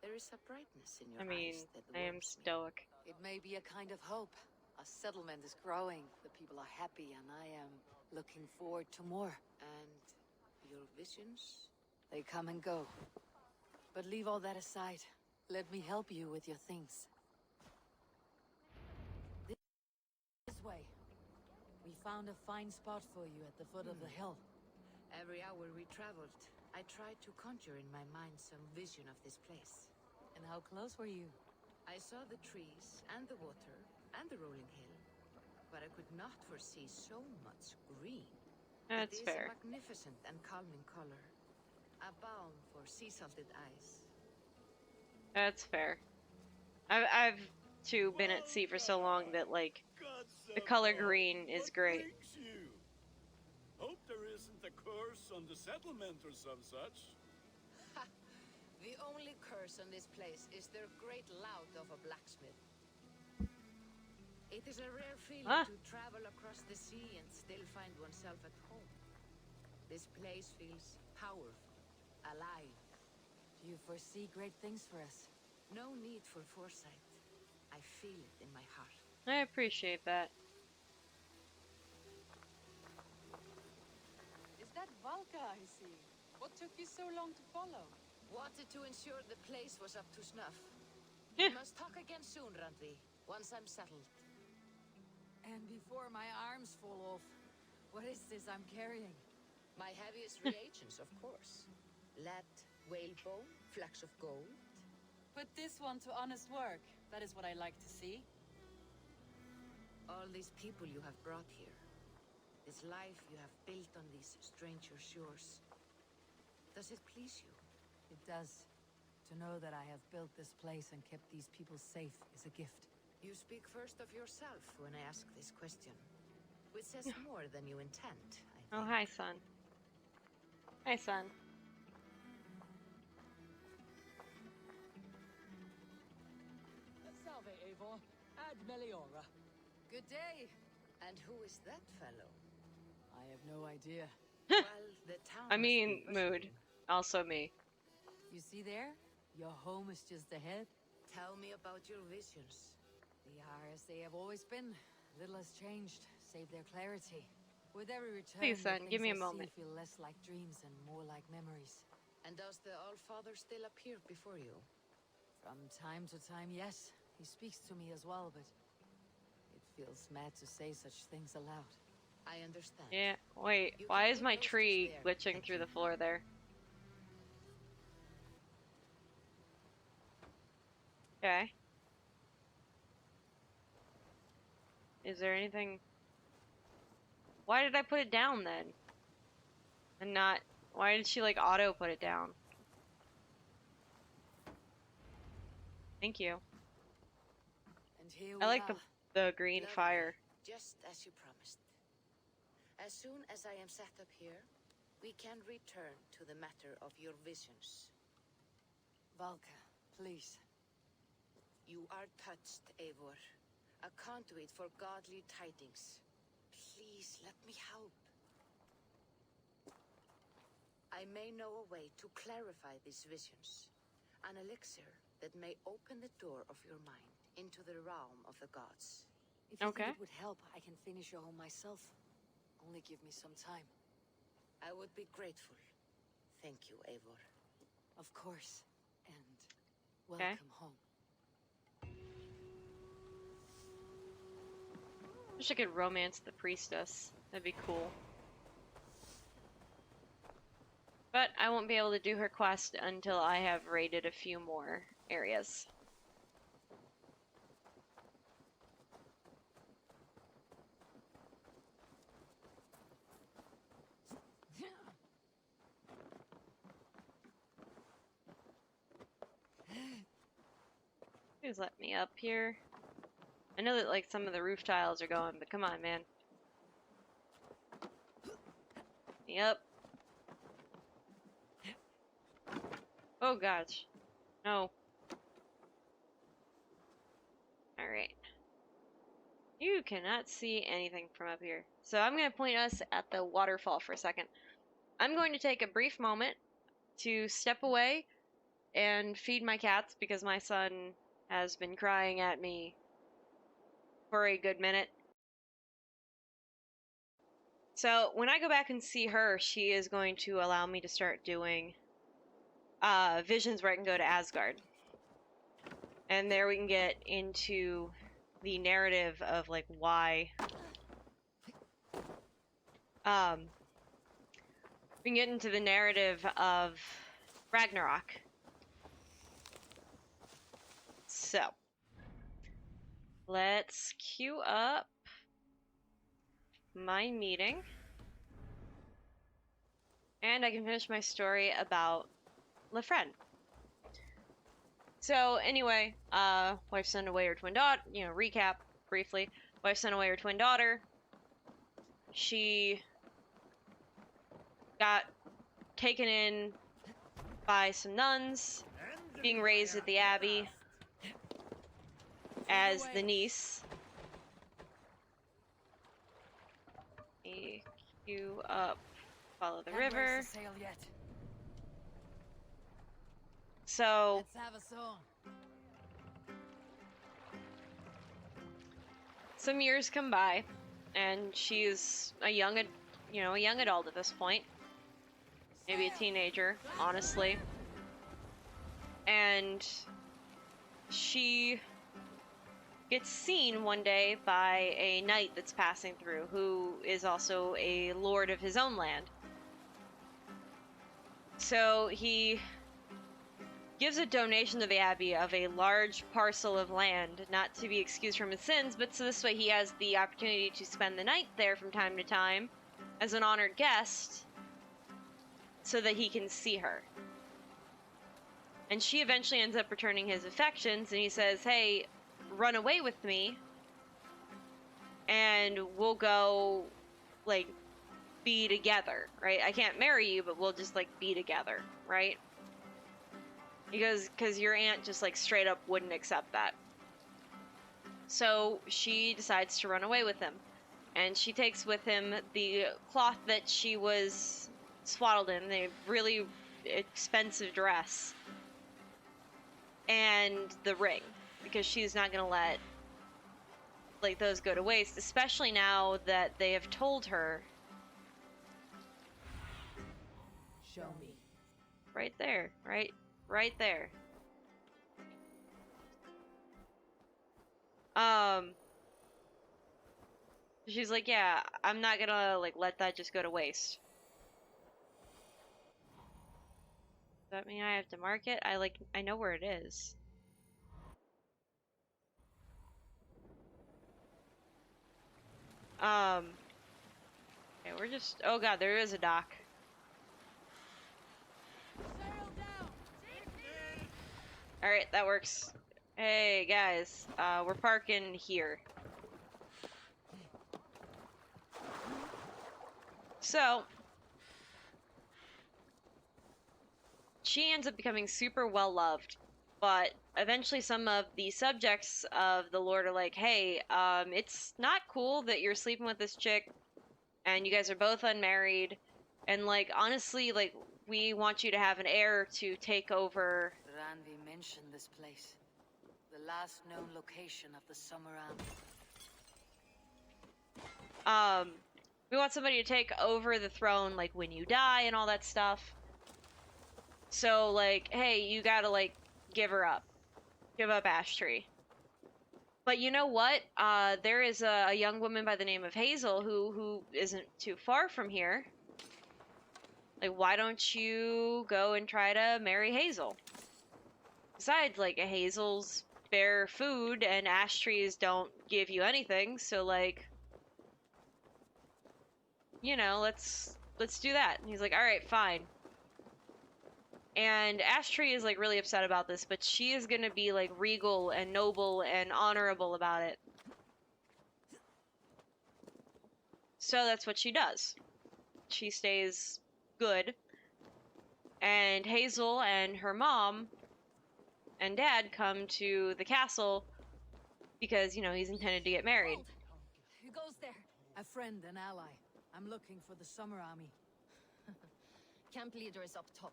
there is a brightness in your eyes that I am warms me. stoic. It may be a kind of hope. Our settlement is growing, the people are happy, and I am looking forward to more. And your visions? They come and go. But leave all that aside. Let me help you with your things. This way. We found a fine spot for you at the foot of the hill. Every hour we traveled, I tried to conjure in my mind some vision of this place. And how close were you? I saw the trees, and the water, and the rolling hill. But I could not foresee so much green. That's it is fair. a magnificent and calming color. A balm for sea-salted eyes. That's fair. I've too been at sea for so long that like the color green is great. You? Hope there isn't a curse on the settlement or some such. Ha! The only curse on this place is their great lout of a blacksmith. It is a rare feeling to travel across the sea and still find oneself at home. This place feels powerful, alive. Do you foresee great things for us? No need for foresight. I feel it in my heart. I appreciate that. Is that Valka I see? What took you so long to follow? Wanted to ensure the place was up to snuff. We must talk again soon, Randvi, once I'm settled. And before my arms fall off, what is this I'm carrying? My heaviest reagents, of course. Lead, whalebone, flecks of gold. Put this one to honest work. That is what I like to see. All these people you have brought here. This life you have built on these stranger shores. Does it please you? It does. To know that I have built this place and kept these people safe is a gift. You speak first of yourself when I ask this question. Which says more than you intend, I think. Oh, hi, son. Hi, son. Eivor. And Meliora. Good day. And who is that fellow? I have no idea. Well, the town I must be mean, bustling. mood. Also me. You see there? Your home is just ahead. Tell me about your visions. They are as they have always been. Little has changed, save their clarity. With every return, Please, the son, give things me a I moment. see feel less like dreams and more like memories. And does the Allfather still appear before you? From time to time, yes. He speaks to me as well, but it feels mad to say such things aloud. I understand. Yeah, wait, You why can is put my those tree there, glitching thank through you. the floor there? Okay. Is there anything... Why did I put it down then? And not... Why did she like auto put it down? Thank you. And here I we like are. the green Lovely. fire. Just as you promised. As soon as I am set up here, we can return to the matter of your visions. Valka, please. You are touched, Eivor. A conduit for godly tidings. Please let me help. I may know a way to clarify these visions. An elixir that may open the door of your mind into the realm of the gods. If you Okay. think it would help, I can finish your home myself. Only give me some time. I would be grateful. Thank you, Eivor. Of course. And Okay. welcome home. Wish I could romance the priestess. That'd be cool. But I won't be able to do her quest until I have raided a few more areas. Please let me up here. I know that like some of the roof tiles are going, but come on, man. Yep. Oh gosh. No. Alright. You cannot see anything from up here. So I'm going to point us at the waterfall for a second. I'm going to take a brief moment to step away and feed my cats because my son has been crying at me for a good minute. So when I go back and see her, she is going to allow me to start doing visions where I can go to Asgard. And there we can get into the narrative of like why we can get into the narrative of Ragnarok. So let's queue up my meeting. And I can finish my story about Lefren. So anyway, wife sent away her twin daughter, recap briefly. Wife sent away her twin daughter. She got taken in by some nuns, being raised at the abbey as the niece. Queue up, follow the river. So Let's have a song. some years come by, and she's a young adult at this point. Maybe a teenager, honestly. And she gets seen one day by a knight that's passing through, who is also a lord of his own land. So he gives a donation to the abbey of a large parcel of land, not to be excused from his sins, but so this way he has the opportunity to spend the night there from time to time as an honored guest, so that he can see her. And she eventually ends up returning his affections, and he says, hey, run away with me, and we'll go, like, be together, right? I can't marry you, but we'll just, like, be together, right? Because your aunt just, like, straight up wouldn't accept that. So she decides to run away with him. And she takes with him the cloth that she was swaddled in, the really expensive dress, and the ring, because she's not going to let like those go to waste, especially now that they have told her. Show me. Right there, right there. She's like, yeah, I'm not gonna like let that just go to waste. Does that mean I have to mark it? I know where it is. Okay, we're just, oh god, there is a dock. Alright, that works. Hey guys, we're parking here. So, she ends up becoming super well loved, but eventually some of the subjects of the Lord are like, hey, it's not cool that you're sleeping with this chick, and you guys are both unmarried, and like, honestly, like, we want you to have an heir to take over. Ranvi mentioned this place. The last known location of the Summer Army. We want somebody to take over the throne, like, when you die and all that stuff. So, like, hey, you gotta, like, give her up. Give up Ashtree. But you know what? There is a young woman by the name of Hazel who isn't too far from here. Like, why don't you go and try to marry Hazel? Besides, like, Hazel's bare food and ash trees don't give you anything, so, like, you know, let's do that. And he's like, alright, fine. And Ashtree is like really upset about this, but she is gonna be like regal and noble and honorable about it. So that's what she does. She stays good. And Hazel and her mom and dad come to the castle because, you know, he's intended to get married. Who goes there? A friend, an ally. I'm looking for the Summer Army. Camp leader is up top.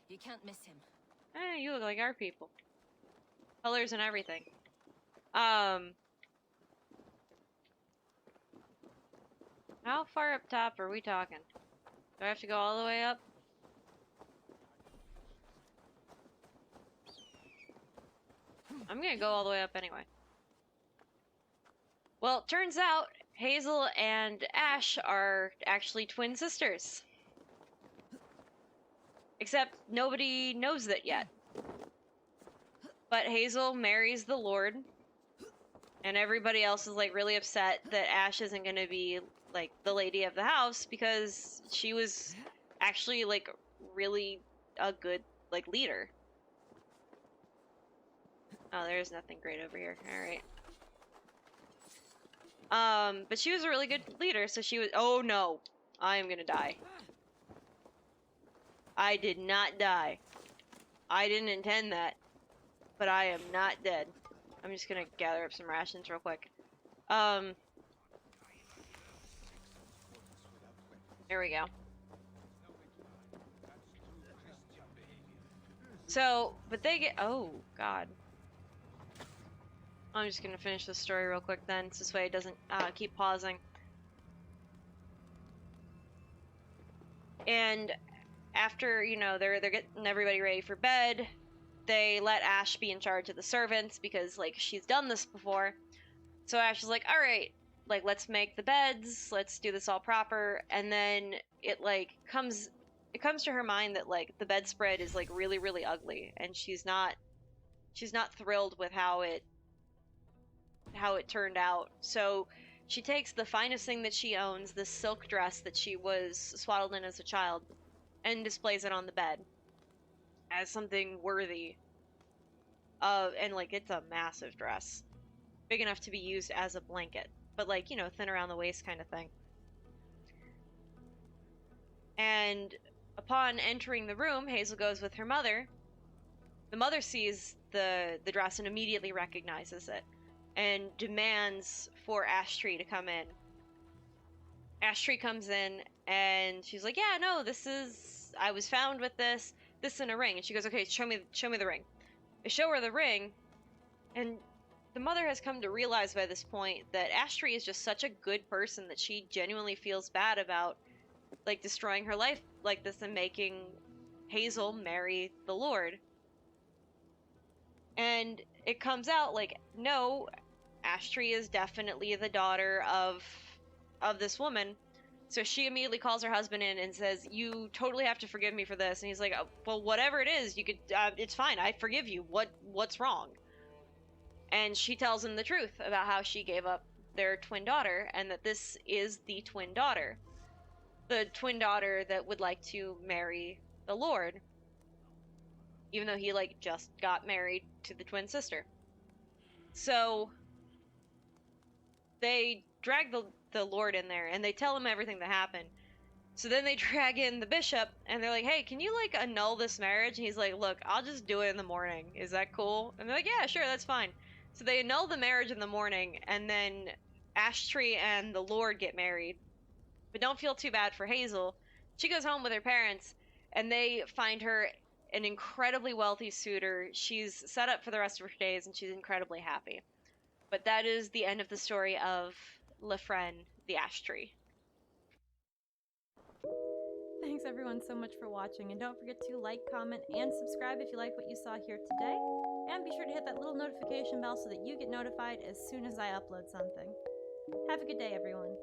You can't miss him. Eh, you look like our people. Colors and everything. How far up top are we talking? Do I have to go all the way up? I'm gonna go all the way up anyway. Well, turns out Hazel and Ash are actually twin sisters. Except nobody knows that yet. But Hazel marries the Lord, and everybody else is like really upset that Ash isn't gonna be like the lady of the house because she was actually like really a good like leader. Oh, there's nothing great over here. Alright. But she was a really good leader, so she was— oh no! I am gonna die. I did not die. I didn't intend that. But I am not dead. I'm just gonna gather up some rations real quick. There we go. So, but they get— oh, God. I'm just gonna finish this story real quick then, so this way it doesn't keep pausing. And after, you know, they're getting everybody ready for bed, they let Ash be in charge of the servants because, like, she's done this before. So Ash is like, alright, like, let's make the beds, let's do this all proper, and then it, like, comes to her mind that, like, the bedspread is, like, really, really ugly, and she's not thrilled with how it turned out. So she takes the finest thing that she owns, this silk dress that she was swaddled in as a child, and displays it on the bed as something worthy of— and like, it's a massive dress, big enough to be used as a blanket, but like, you know, thin around the waist kind of thing. And upon entering the room, Hazel goes with her mother. The mother sees the dress and immediately recognizes it. and demands for Ashtree to come in. Ashtree comes in and she's like, yeah, no, I was found with this in a ring. And she goes, okay, show me the ring. I show her the ring, and the mother has come to realize by this point that Ashtree is just such a good person that she genuinely feels bad about, like, destroying her life like this and making Hazel marry the Lord. And it comes out, like, no, Ashtree is definitely the daughter of this woman. So she immediately calls her husband in and says, you totally have to forgive me for this. And he's like, oh, well, whatever it is, you could, it's fine. I forgive you. What's wrong? And she tells him the truth about how she gave up their twin daughter and that this is the twin daughter. The twin daughter that would like to marry the Lord. Even though he, like, just got married to the twin sister. So they drag the Lord in there and they tell him everything that happened. So then they drag in the bishop and they're like, hey, can you, like, annul this marriage? And he's like, look, I'll just do it in the morning. Is that cool? And they're like, yeah, sure, that's fine. So they annul the marriage in the morning, and then Ashtree and the Lord get married. But don't feel too bad for Hazel. She goes home with her parents, and they find her an incredibly wealthy suitor. She's set up for the rest of her days, and she's incredibly happy. But that is the end of the story of Lefren the Ashtree. Thanks everyone so much for watching, and don't forget to like, comment, and subscribe if you like what you saw here today. And be sure to hit that little notification bell so that you get notified as soon as I upload something. Have a good day, everyone.